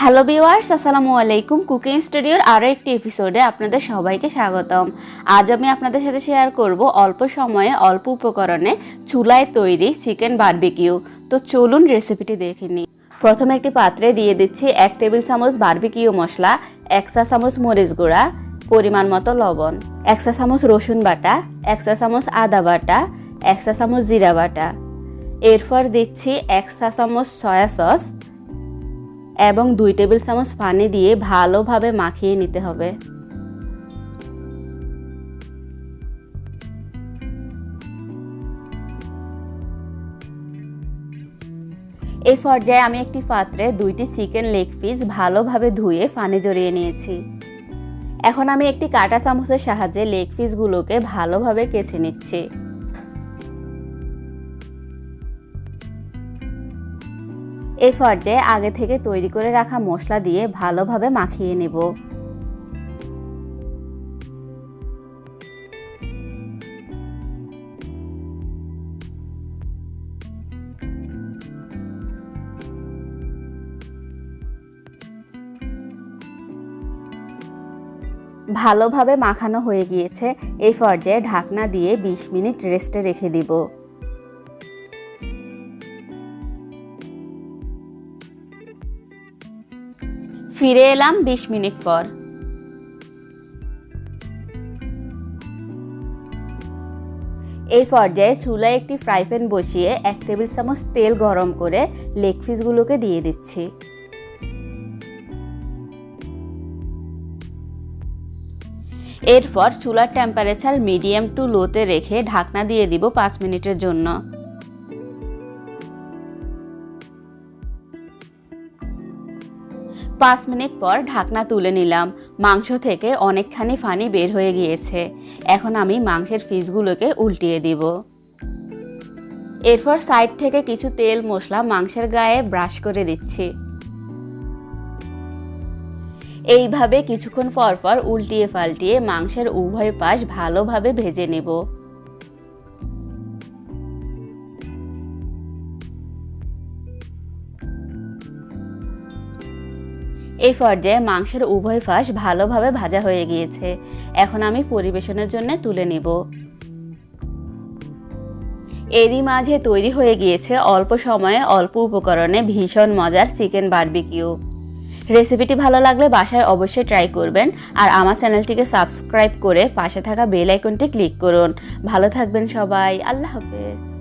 Hello viewers, আসসালামু আলাইকুম। Cooking স্টুডিওর আরও একটি এপিসোডে আপনাদের সবাইকে স্বাগতম। আজ আমি আপনাদের সাথে শেয়ার করব অল্প সময়ে অল্প উপকরণে চুলায় তৈরি চিকেন বারবিকিউ। তো চলুন রেসিপিটি দেখে নিই। প্রথমে একটি পাত্রে দিয়ে দিচ্ছি 1 টেবিল চামচ বারবিকিউ মশলা, 1 চা চামচ মরিচ গুঁড়া, পরিমাণ মতো লবণ, 1 চা চামচ রসুন বাটা, 1 চা চামচ আদা বাটা, 1 চা চামচ জিরা বাটা। এরপর দিচ্ছি 1 চা চামচ সয়া সস এবং 2 টেবিল চামচ পানি দিয়ে ভালোভাবে মাখিয়ে নিতে হবে। এই পর্যায়ে আমি একটি পাত্রে 2টি চিকেন লেগ পিস ভালোভাবে ধুয়ে পানি ঝরিয়ে নিয়েছি। এখন আমি একটি কাঁটা চামচের সাহায্যে লেগ পিসগুলোকে ভালোভাবে কেচে নিচ্ছি। এই পর্যায়ে আগে থেকে তৈরি করে রাখা মশলা দিয়ে ভালোভাবে মাখিয়ে নেব। ভালোভাবে মাখানো হয়ে গিয়েছে। এই পর্যায়ে ঢাকনা দিয়ে 20 মিনিট রেস্টে রেখে দিব। ফিরে এলাম 20 মিনিট পর। এই পর্যায়ে চুলায় একটি ফ্রাই প্যান বসিয়ে 1 টেবিল চামচ তেল গরম করে লেগ পিসগুলোকে দিয়ে দিচ্ছি। এরপর চুলার টেম্পারেচার মিডিয়াম টু লোতে রেখে ঢাকনা দিয়ে দিব 5 মিনিটের জন্য। পাঁচ মিনিট পর ঢাকনা তুলে নিলাম। মাংস থেকে অনেকখানি পানি বের হয়ে গিয়েছে। এখন আমি মাংসের পিসগুলোকে উল্টিয়ে দিব। এরপর সাইড থেকে কিছু তেল মশলা মাংসের গায়ে ব্রাশ করে দিচ্ছি। এইভাবে কিছুক্ষণ পর পর উল্টিয়ে পাল্টিয়ে মাংসের উভয় পাশ ভালোভাবে ভেজে নেব। এই পর্যায়ে মাংসের উভয় পাশ ভালোভাবে ভাজা হয়ে গিয়েছে। এখন আমি পরিবেশনের জন্য তুলে নেব। এরই মাঝে তৈরি হয়ে গিয়েছে অল্প সময়ে অল্প উপকরণে ভীষণ মজার চিকেন বারবিকিউ। রেসিপিটি ভালো লাগলে বাসায় অবশ্যই ট্রাই করবেন আর আমার চ্যানেলটিকে সাবস্ক্রাইব করে পাশে থাকা বেল আইকনটি ক্লিক করুন। ভালো থাকবেন সবাই। আল্লাহ হাফেজ।